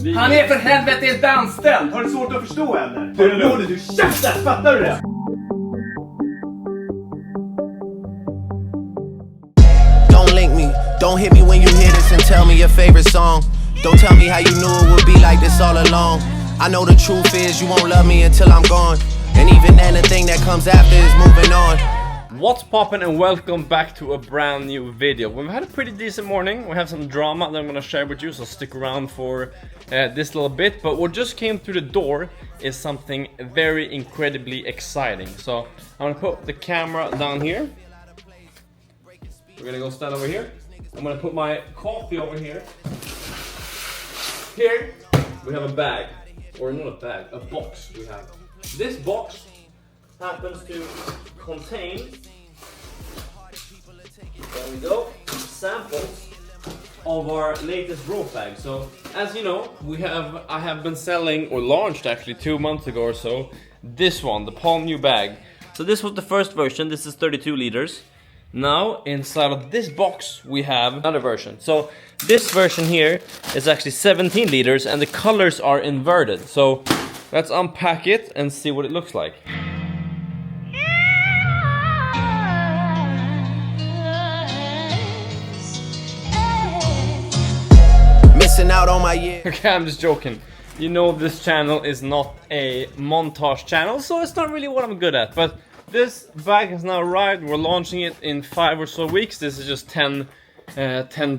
Han är för helvete ett anställd! Har du svårt att förstå eller? Håller du käften, fattar du det? Don't link me, don't hit me when you hear this and tell me your favorite song. Don't tell me how you knew it would be like this all along. I know the truth is you won't love me until I'm gone. And even then the thing that comes after is moving on. What's poppin' and welcome back to a brand new video. We've had a pretty decent morning. We have some drama that I'm gonna share with you, so stick around for this little bit. But what just came through the door is something very incredibly exciting. So I'm gonna put the camera down here. We're gonna go stand over here. I'm gonna put my coffee over here. Here we have a bag, or not a bag, a box we have. This box happens to contain, there we go, samples of our latest rope bag. So as you know, I have been selling, or launched actually 2 months ago or so, this one, the Palm New bag. So this was the first version. This is 32 liters. Now inside of this box we have another version. So this version here is actually 17 liters and the colors are inverted. So let's unpack it and see what it looks like. Missing out on my year. Okay, I'm just joking. You know this channel is not a montage channel, so it's not really what I'm good at. But this bag has now arrived. We're launching it in 5 or so weeks. This is just 10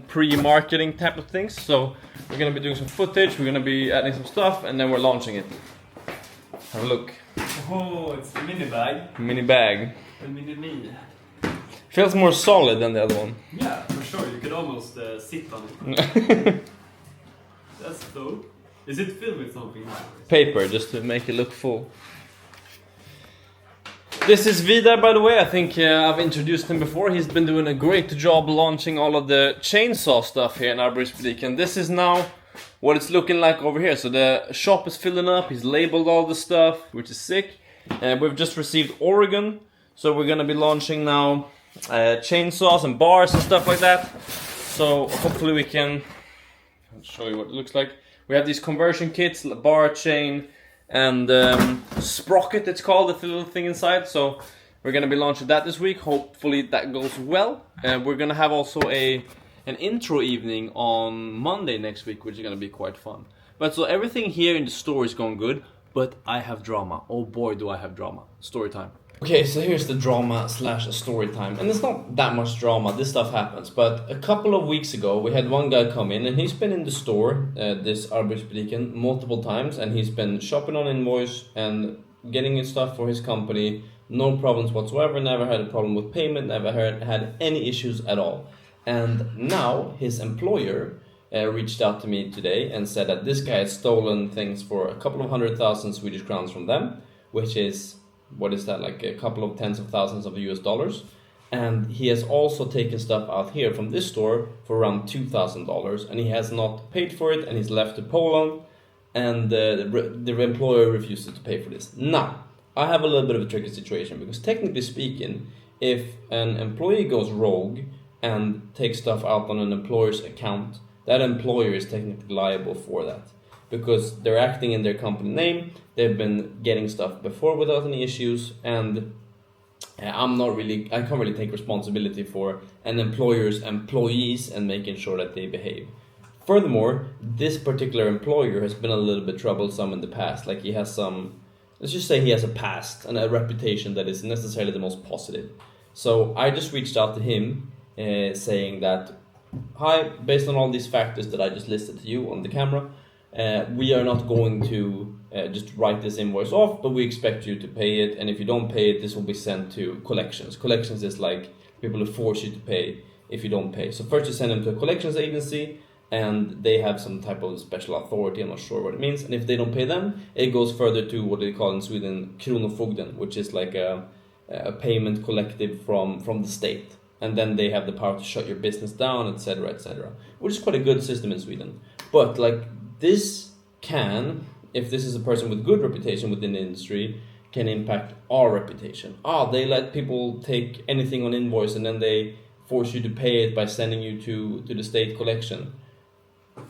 pre-marketing type of things. So we're gonna be doing some footage, we're gonna be adding some stuff, and then we're launching it. Have a look. Oh, it's a mini bag. Mini bag. A mini me. Feels more solid than the other one. Yeah, for sure. You could almost sit on it. That's dope. Is it filled with something? Paper, just to make it look full. This is Vidar, by the way. I think I've introduced him before. He's been doing a great job launching all of the chainsaw stuff here in Arbetsbutiken. And this is now what it's looking like over here. So the shop is filling up. He's labeled all the stuff, which is sick. We've just received Oregon. So we're going to be launching now chainsaws and bars and stuff like that. So hopefully we can... I'll show you what it looks like. We have these conversion kits, bar, chain, and sprocket, it's called, the little thing inside. So we're gonna be launching that this week. Hopefully that goes well. We're gonna have also an intro evening on Monday next week, which is gonna be quite fun. But so everything here in the store is going good, but I have drama. Oh boy, do I have drama. Story time. Okay, so here's the drama slash story time. And it's not that much drama, this stuff happens. But a couple of weeks ago, we had one guy come in and he's been in the store, this Arbetsbutiken, multiple times. And he's been shopping on invoice and getting his stuff for his company. No problems whatsoever, never had a problem with payment, never had any issues at all. And now his employer reached out to me today and said that this guy had stolen things for a couple of 100,000 Swedish crowns from them, which is... what is that, like a couple of tens of thousands of US dollars. And he has also taken stuff out here from this store for around $2,000, and he has not paid for it, and he's left to Poland, and the employer refuses to pay for this. Now, I have a little bit of a tricky situation, because technically speaking, if an employee goes rogue and takes stuff out on an employer's account, that employer is technically liable for that. Because they're acting in their company name, they've been getting stuff before without any issues, and I can't really take responsibility for an employer's employees and making sure that they behave. Furthermore, this particular employer has been a little bit troublesome in the past. Like he has let's just say he has a past and a reputation that is necessarily the most positive. So I just reached out to him saying that, hi, based on all these factors that I just listed to you on the camera, we are not going to just write this invoice off, but we expect you to pay it, and if you don't pay it, this will be sent to collections. Collections is like people who force you to pay if you don't pay. So first you send them to a collections agency, and they have some type of special authority, I'm not sure what it means, and if they don't pay them, it goes further to what they call in Sweden Kronofogden, which is like a payment collective from the state. And then they have the power to shut your business down, etc., etc., which is quite a good system in Sweden. But like this can, if this is a person with good reputation within the industry, can impact our reputation. They let people take anything on invoice and then they force you to pay it by sending you to the state collection.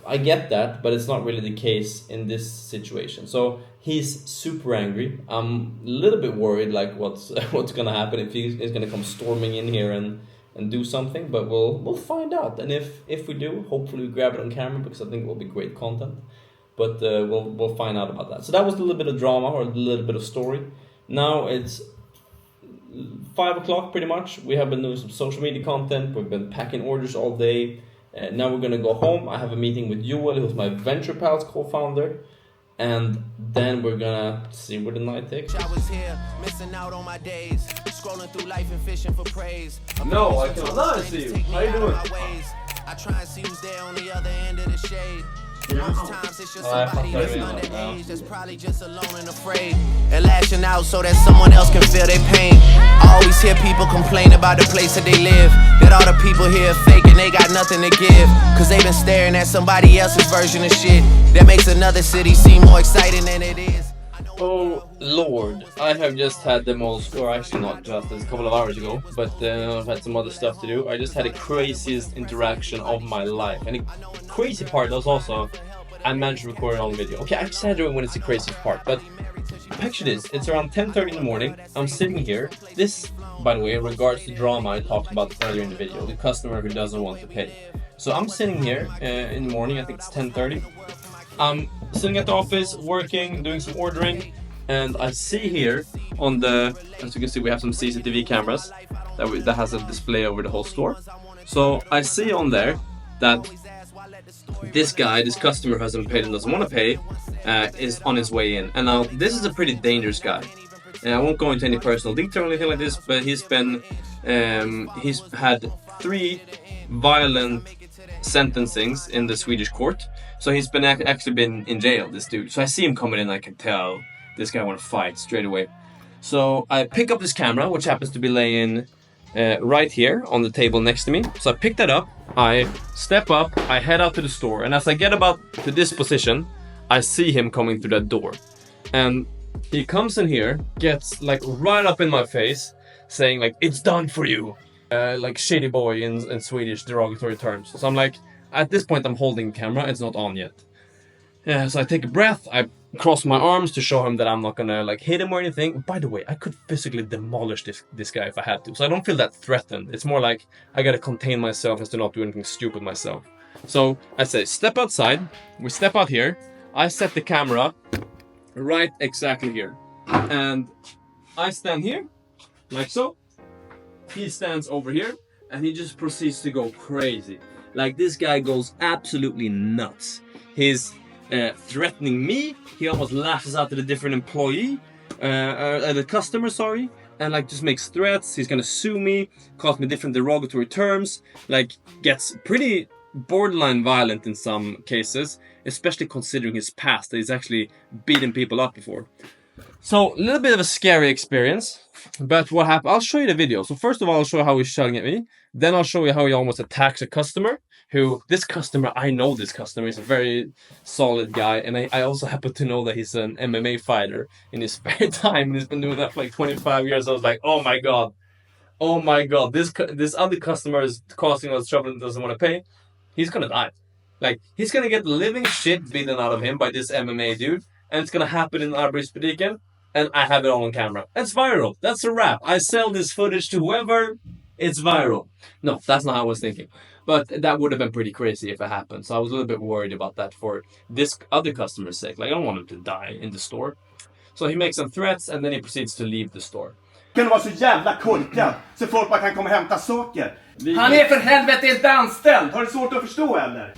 I get that, but it's not really the case in this situation. So he's super angry. I'm a little bit worried, like what's what's gonna happen if he's gonna come storming in here and do something. But we'll find out. And if we do, hopefully we grab it on camera because I think it will be great content. But we'll find out about that. So that was a little bit of drama or a little bit of story. Now it's 5 o'clock pretty much. We have been doing some social media content. We've been packing orders all day. Now we're gonna go home. I have a meeting with Joel, who's my Venture Pals co-founder, and then we're gonna see where the night takes. I was here, missing out on my days, scrolling through life and fishing for praise. No, I cannot see you. How you doing? I try and see who's there on the other end of the shade. Most times it's just somebody that's underage, that's probably just alone and afraid, and lashing out so that someone else can feel their pain. I always hear people complain about the place that they live, that all the people here are fake and they got nothing to give, cause they've been staring at somebody else's version of shit that makes another city seem more exciting than it is. Oh Lord, I have just had the most, or actually not just, it's a couple of hours ago, but I've had some other stuff to do. I just had the craziest interaction of my life, and the crazy part was also, I managed to record it on video. Okay, I just had it when it's the craziest part, but picture this, it's around 10:30 in the morning, I'm sitting here, this, by the way, in regards to drama I talked about earlier in the video, the customer who doesn't want to pay. So I'm sitting here in the morning, I think it's 10:30, I'm sitting at the office, working, doing some ordering, and I see here on the, as you can see, we have some CCTV cameras that has a display over the whole store. So I see on there that this guy, this customer who hasn't paid and doesn't want to pay, is on his way in. And now this is a pretty dangerous guy. And I won't go into any personal detail or anything like this, but he's had 3 violent sentencings in the Swedish court. So he's actually been in jail, this dude. So I see him coming in, I can tell this guy want to fight straight away. So I pick up this camera, which happens to be laying right here on the table next to me. So I pick that up, I step up, I head out to the store, and as I get about to this position, I see him coming through that door. And he comes in here, gets like right up in my face, saying like, "It's done for you." Like shady boy in Swedish derogatory terms. So I'm like, at this point I'm holding the camera, it's not on yet. Yeah, so I take a breath, I cross my arms to show him that I'm not gonna like hit him or anything. By the way, I could physically demolish this guy if I had to, so I don't feel that threatened. It's more like I gotta contain myself as to not do anything stupid myself. So I say, step outside, we step out here, I set the camera right exactly here. And I stand here, like so. He stands over here, and he just proceeds to go crazy. Like, this guy goes absolutely nuts. He's threatening me. He almost lashes out at a different employee, the customer, sorry, and like just makes threats. He's gonna sue me, calls me different derogatory terms, like gets pretty borderline violent in some cases, especially considering his past, that he's actually beaten people up before. So, a little bit of a scary experience, but what happened, I'll show you the video. So first of all, I'll show you how he's shouting at me, then I'll show you how he almost attacks a customer, I know this customer, he's a very solid guy, and I also happen to know that he's an MMA fighter in his spare time, and he's been doing that for like 25 years, I was like, oh my god, this other customer is causing us trouble and doesn't want to pay, he's gonna die. Like, he's gonna get the living shit beaten out of him by this MMA dude, and it's gonna happen in Arbeidsbutiken, and I have it all on camera. It's viral. That's a wrap. I sell this footage to whoever, it's viral. No, that's not how I was thinking. But that would have been pretty crazy if it happened. So I was a little bit worried about that for this other customer's sake. Like, I don't want him to die in the store. So he makes some threats, and then he proceeds to leave the store. Kan du vara så jävla korkad så folk bara kan komma och hämta saker? Han är för helvete inte anställd! Har du svårt att förstå eller?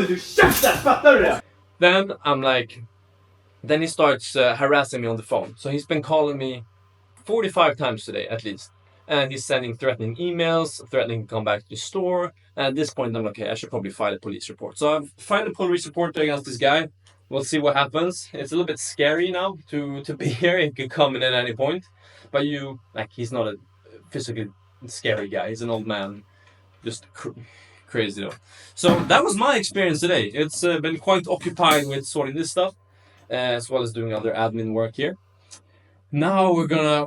Du käften, fattar du det? Then I'm like... Then he starts harassing me on the phone. So he's been calling me 45 times today, at least. And he's sending threatening emails, threatening to come back to the store. And at this point, I'm like, okay, I should probably file a police report. So I've filed a police report against this guy. We'll see what happens. It's a little bit scary now to be here. He could come in at any point. But he's not a physically scary guy. He's an old man. Just crazy though. So that was my experience today. It's been quite occupied with sorting this stuff, as well as doing other admin work here. Now we're gonna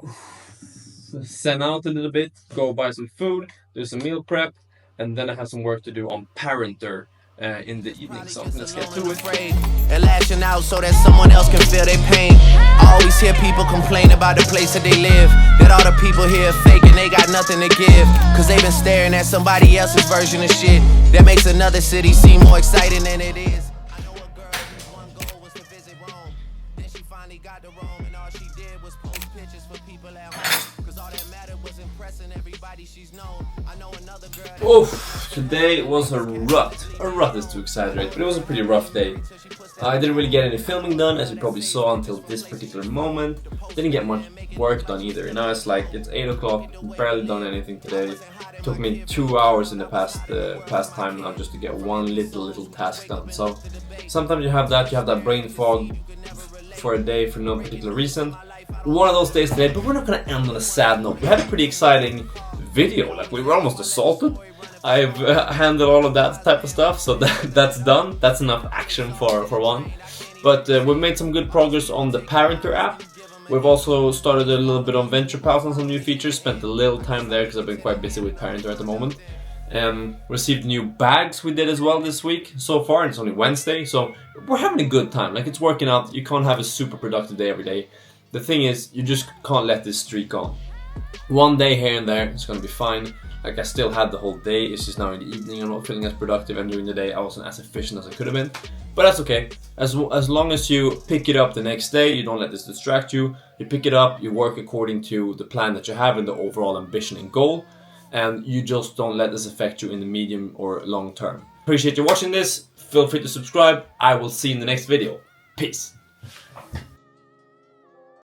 send out a little bit, go buy some food, do some meal prep, and then I have some work to do on Parenter, in the evening. So let's get to it. And lashing out so that someone else can feel their pain. I always hear people complain about the place that they live, that all the people here are fake and they got nothing to give, cause they've been staring at somebody else's version of shit that makes another city seem more exciting than it is. I know a girl whose one goal was to visit Rome. Then she finally got to Rome and all she did was post pictures for people at home, cause all that mattered was impressing everybody she's known. I know another girl. Oof, today was a rut. A rut is to exaggerate, but it was a pretty rough day. I didn't really get any filming done, as you probably saw, until this particular moment. Didn't get much work done either. Now it's 8 o'clock, barely done anything today. It took me 2 hours in the past time now just to get one little task done. So sometimes you have that brain fog for a day for no particular reason. One of those days today, but we're not gonna end on a sad note. We had a pretty exciting video, we were almost assaulted. I've handled all of that type of stuff, so that's done. That's enough action for one. But we've made some good progress on the Parenter app. We've also started a little bit on Venture Pals on some new features. Spent a little time there because I've been quite busy with Parenter at the moment. Received new bags we did as well this week so far, and it's only Wednesday, so we're having a good time. It's working out. You can't have a super productive day every day. The thing is, you just can't let this streak on. One day here and there, it's gonna be fine. I still had the whole day, it's just now in the evening I'm not feeling as productive, and during the day I wasn't as efficient as I could have been. But that's okay. As long as you pick it up the next day, you don't let this distract you. You pick it up, you work according to the plan that you have and the overall ambition and goal, and you just don't let this affect you in the medium or long term. Appreciate you watching this. Feel free to subscribe. I will see you in the next video. Peace.